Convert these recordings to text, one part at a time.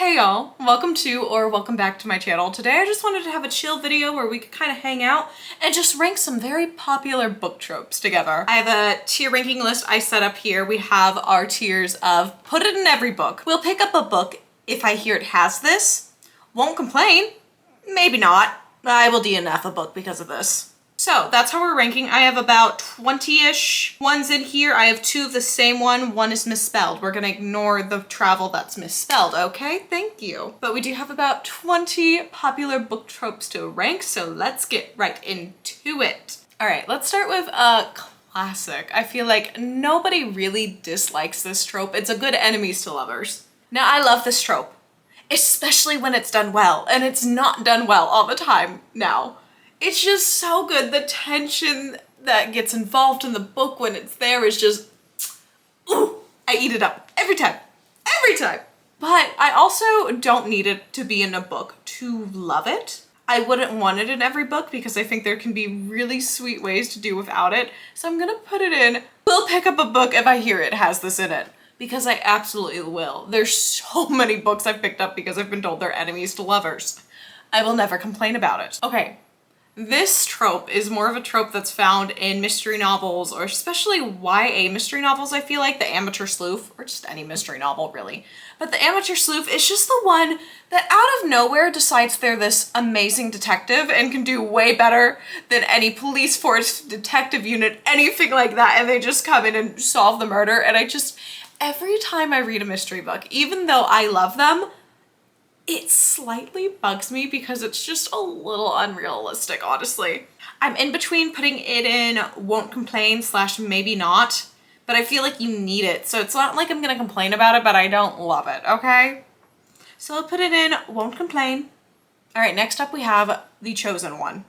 Hey y'all, welcome back to my channel. Today I just wanted to have a chill video where we could kind of hang out and just rank some very popular book tropes together. I have a tier ranking list I set up here. We have our tiers of put it in every book. We'll pick up a book if I hear it has this. Won't complain. Maybe not. I will DNF a book because of this. So that's how we're ranking. I have about 20-ish ones in here. I have two of the same one. One is misspelled. We're gonna ignore the travel that's misspelled, okay? Thank you. But we do have about 20 popular book tropes to rank, so let's get right into it. All right, let's start with a classic. I feel like nobody really dislikes this trope. It's a good enemies to lovers. Now, I love this trope, especially when it's done well, and it's not done well all the time now. It's just so good. The tension that gets involved in the book when it's there is just, ooh, I eat it up every time, every time. But I also don't need it to be in a book to love it. I wouldn't want it in every book because I think there can be really sweet ways to do without it. So I'm gonna put it in. We'll pick up a book if I hear it has this in it, because I absolutely will. There's so many books I've picked up because I've been told they're enemies to lovers. I will never complain about it. Okay. This trope is more of a trope that's found in mystery novels, or especially YA mystery novels, I feel like. The amateur sleuth, or just any mystery novel really. But the amateur sleuth is just the one that out of nowhere decides they're this amazing detective and can do way better than any police force, detective unit, anything like that, and they just come in and solve the murder. And every time I read a mystery book, even though I love them, it slightly bugs me because it's just a little unrealistic, honestly. I'm in between putting it in won't complain / maybe not, but I feel like you need it. So it's not like I'm gonna complain about it, but I don't love it, okay? So I'll put it in won't complain. All right, next up we have the chosen one.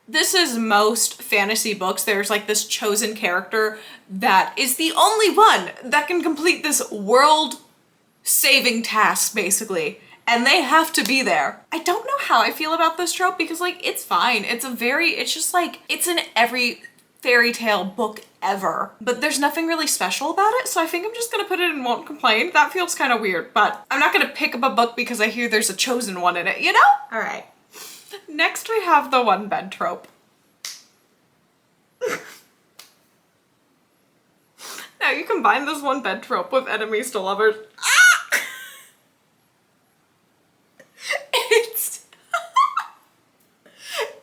This is most fantasy books. There's like this chosen character that is the only one that can complete this world-saving task, basically. And they have to be there. I don't know how I feel about this trope because like, it's fine. It's just like, it's in every fairy tale book ever, but there's nothing really special about it. So I think I'm just gonna put it in won't complain. That feels kind of weird, but I'm not gonna pick up a book because I hear there's a chosen one in it, you know? All right. Next we have the one bed trope. Now you combine this one bed trope with enemies to lovers.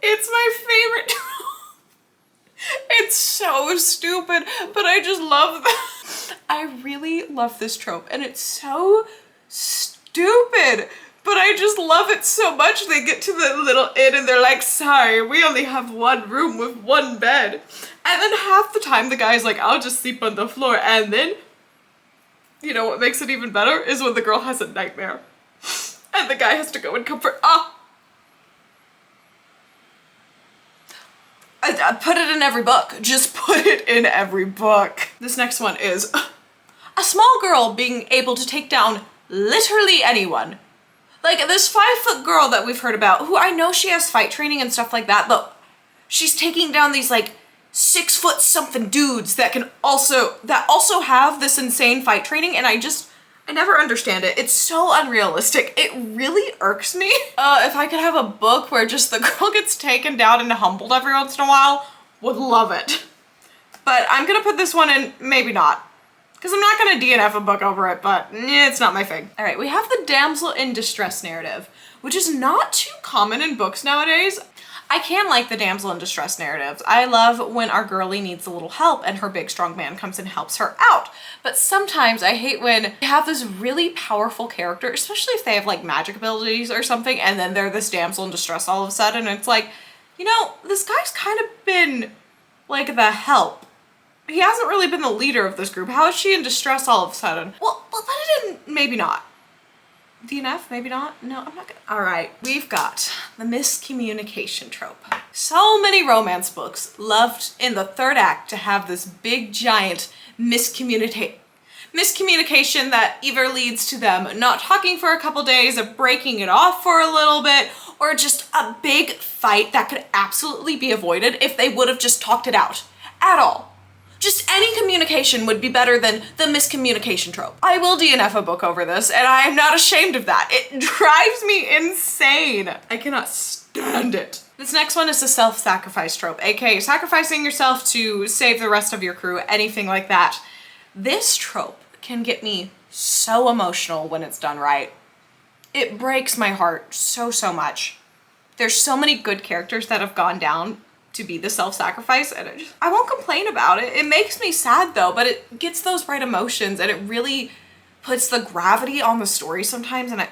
It's my favorite trope. It's so stupid, but I just love that. I really love this trope, and it's so stupid, but I just love it so much. They get to the little inn and they're like, sorry, we only have one room with one bed. And then half the time the guy's like, I'll just sleep on the floor. And then, you know what makes it even better is when the girl has a nightmare and the guy has to go and comfort. I put it in every book. Just put it in every book. This next one is a small girl being able to take down literally anyone. Like this 5-foot girl that we've heard about, who I know she has fight training and stuff like that, but she's taking down these like 6-foot something dudes that also have this insane fight training, and I never understand it. It's so unrealistic. It really irks me. If I could have a book where just the girl gets taken down and humbled every once in a while, would love it. But I'm gonna put this one in maybe not, because I'm not gonna DNF a book over it, but it's not my thing. All right, we have the damsel in distress narrative, which is not too common in books nowadays. I can like the damsel in distress narratives. I love when our girlie needs a little help and her big strong man comes and helps her out. But sometimes I hate when you have this really powerful character, especially if they have like magic abilities or something, and then they're this damsel in distress all of a sudden. And it's like, you know, this guy's kind of been like the help. He hasn't really been the leader of this group. How is she in distress all of a sudden? Well, put it in maybe not. DNF, maybe not? No, I'm not gonna. All right, we've got the miscommunication trope. So many romance books loved in the third act to have this big giant miscommunication that either leads to them not talking for a couple days, or breaking it off for a little bit, or just a big fight that could absolutely be avoided if they would have just talked it out at all. Just any communication would be better than the miscommunication trope. I will DNF a book over this, and I am not ashamed of that. It drives me insane. I cannot stand it. This next one is the self-sacrifice trope, aka sacrificing yourself to save the rest of your crew, anything like that. This trope can get me so emotional when it's done right. It breaks my heart so much. There's so many good characters that have gone down to be the self-sacrifice, and I won't complain about it. It makes me sad though, but it gets those right emotions, and it really puts the gravity on the story sometimes, and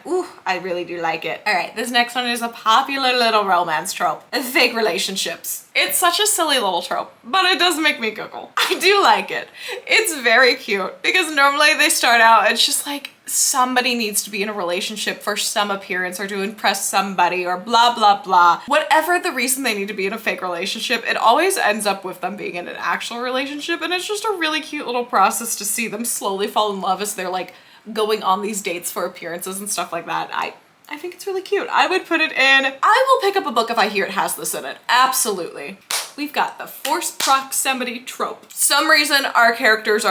I really do like it. All right, this next one is a popular little romance trope, fake relationships. It's such a silly little trope, but it does make me giggle. I do like it. It's very cute because normally they start out, it's just like somebody needs to be in a relationship for some appearance or to impress somebody or blah, blah, blah. Whatever the reason they need to be in a fake relationship, it always ends up with them being in an actual relationship, and it's just a really cute little process to see them slowly fall in love as they're like going on these dates for appearances and stuff like that. I think it's really cute. I would put it in. I will pick up a book if I hear it has this in it. Absolutely. We've got the forced proximity trope. Some reason our characters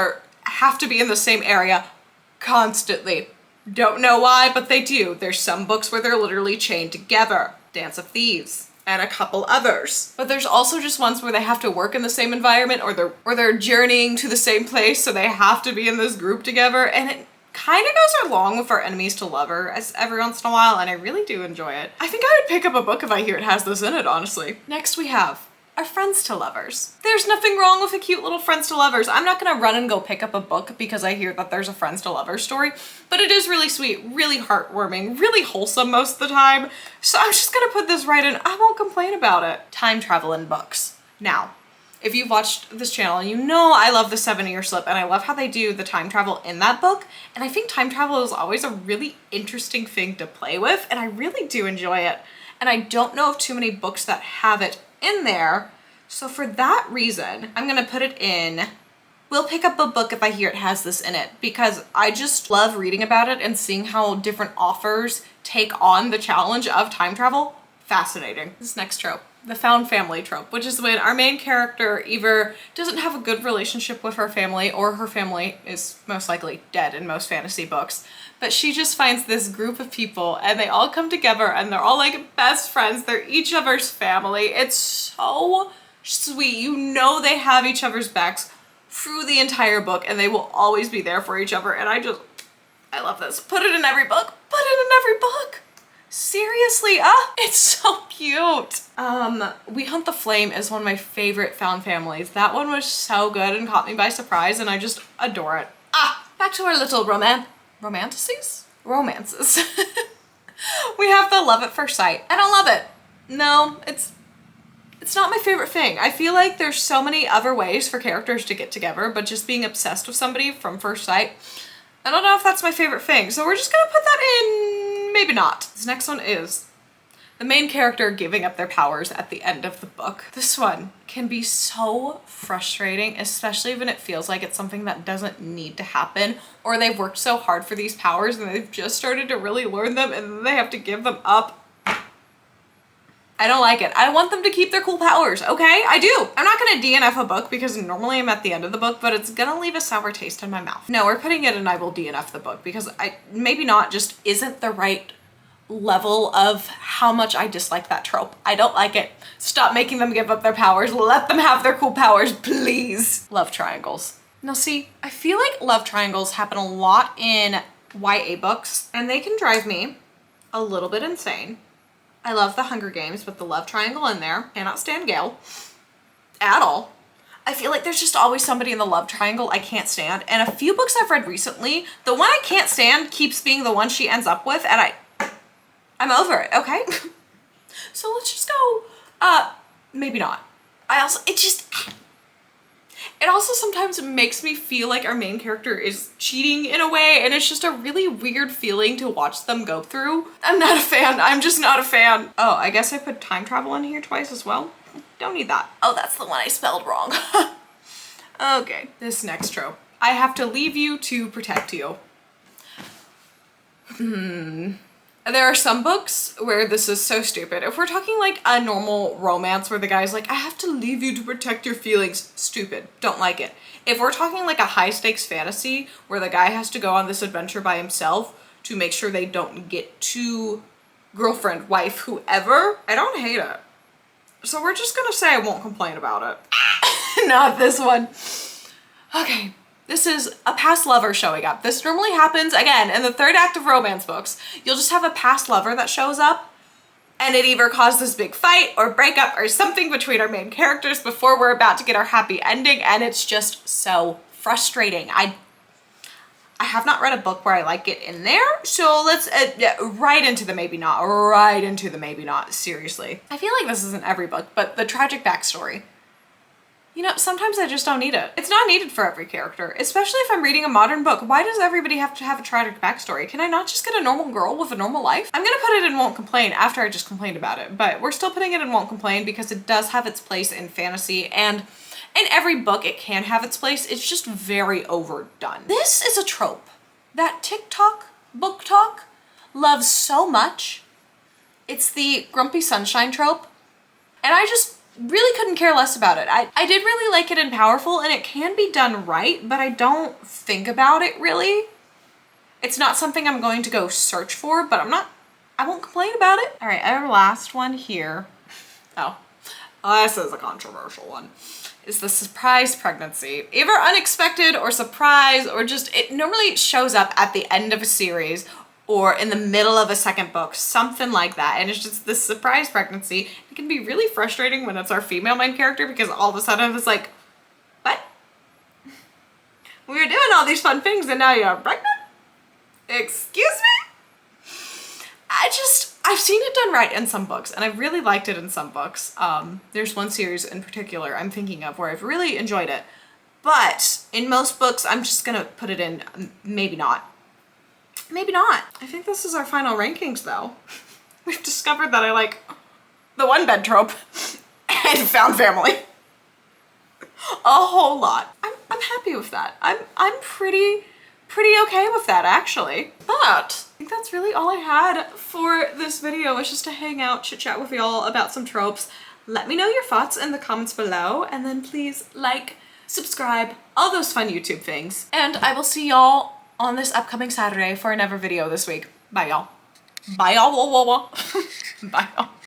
have to be in the same area constantly. Don't know why, but they do. There's some books where they're literally chained together. Dance of Thieves and a couple others. But there's also just ones where they have to work in the same environment, or they're journeying to the same place, so they have to be in this group together, and it kind of goes along with our enemies to lovers every once in a while, and I really do enjoy it. I think I would pick up a book if I hear it has this in it, honestly. Next we have our friends to lovers. There's nothing wrong with a cute little friends to lovers. I'm not gonna run and go pick up a book because I hear that there's a friends to lovers story, but it is really sweet, really heartwarming, really wholesome most of the time. So I'm just gonna put this right in. I won't complain about it. Time travel in books. Now, if you've watched this channel, you know I love the 7-Year Slip, and I love how they do the time travel in that book. And I think time travel is always a really interesting thing to play with, and I really do enjoy it. And I don't know of too many books that have it in there. So for that reason, I'm gonna put it in. We'll pick up a book if I hear it has this in it, because I just love reading about it and seeing how different authors take on the challenge of time travel. Fascinating. This next trope, the found family trope, which is when our main character either doesn't have a good relationship with her family, or her family is most likely dead in most fantasy books, but she just finds this group of people and they all come together and they're all like best friends. They're each other's family. It's so sweet. You know they have each other's backs through the entire book, and they will always be there for each other, and I love this. Put it in every book. Put it in every book. Seriously, it's so cute. We Hunt the Flame is one of my favorite found families. That one was so good and caught me by surprise, and I just adore it. Back to our little romances? Romances. We have the Love at First Sight. I don't love it. No, it's not my favorite thing. I feel like there's so many other ways for characters to get together, but just being obsessed with somebody from first sight, I don't know if that's my favorite thing. So we're just gonna put that in, maybe not. This next one is the main character giving up their powers at the end of the book. This one can be so frustrating, especially when it feels like it's something that doesn't need to happen, or they've worked so hard for these powers and they've just started to really learn them and then they have to give them up. I don't like it. I want them to keep their cool powers, okay? I do. I'm not gonna DNF a book because normally I'm at the end of the book, but it's gonna leave a sour taste in my mouth. No, we're putting it in I will DNF the book because maybe not, just isn't the right level of how much I dislike that trope. I don't like it. Stop making them give up their powers. Let them have their cool powers, please. Love triangles. Now see, I feel like love triangles happen a lot in YA books, and they can drive me a little bit insane. I love the Hunger Games with the love triangle in there. Cannot stand Gale at all. I feel like there's just always somebody in the love triangle I can't stand. And a few books I've read recently, the one I can't stand keeps being the one she ends up with, and I'm over it, okay? So let's just go, maybe not. It also sometimes makes me feel like our main character is cheating in a way, and it's just a really weird feeling to watch them go through. I'm not a fan. I'm just not a fan. Oh, I guess I put time travel in here twice as well. Don't need that. Oh, that's the one I spelled wrong. Okay, this next trope. I have to leave you to protect you. There are some books where this is so stupid. If we're talking like a normal romance where the guy's like, I have to leave you to protect your feelings, stupid, don't like it. If we're talking like a high stakes fantasy where the guy has to go on this adventure by himself to make sure they don't get to girlfriend, wife, whoever, I don't hate it. So we're just gonna say I won't complain about it. Not this one. Okay. This is a past lover showing up. This normally happens, again, in the third act of romance books. You'll just have a past lover that shows up and it either causes this big fight or breakup or something between our main characters before we're about to get our happy ending, and it's just so frustrating. I have not read a book where I like it in there, so let's right into the maybe not, right into the maybe not, seriously. I feel like this isn't every book, but the tragic backstory. You know, sometimes I just don't need it. It's not needed for every character, especially if I'm reading a modern book. Why does everybody have to have a tragic backstory? Can I not just get a normal girl with a normal life? I'm gonna put it in won't complain after I just complained about it, but we're still putting it in won't complain because it does have its place in fantasy, and in every book it can have its place. It's just very overdone. This is a trope that TikTok, book talk, loves so much. It's the grumpy sunshine trope, and I just really couldn't care less about it. I did really like it in Powerful, and it can be done right, but I don't think about it really. It's not something I'm going to go search for, but I won't complain about it. All right, our last one here. Oh, this is a controversial one. Is the surprise pregnancy. Either unexpected or surprise, or just, it normally shows up at the end of a series or in the middle of a second book, something like that. And it's just this surprise pregnancy. It can be really frustrating when it's our female main character because all of a sudden it's like, what? We were doing all these fun things and now you're pregnant? Excuse me? I've seen it done right in some books, and I've really liked it in some books. There's one series in particular I'm thinking of where I've really enjoyed it. But in most books, I'm just gonna put it in maybe not. Maybe not. I think this is our final rankings though. We've discovered that I like the one bed trope and found family a whole lot. I'm happy with that. I'm pretty okay with that actually. But I think that's really all I had for this video, was just to hang out, chit chat with y'all about some tropes. Let me know your thoughts in the comments below, and then please like, subscribe, all those fun YouTube things. And I will see y'all on this upcoming Saturday for another video this week. Bye y'all. Bye y'all. Bye y'all.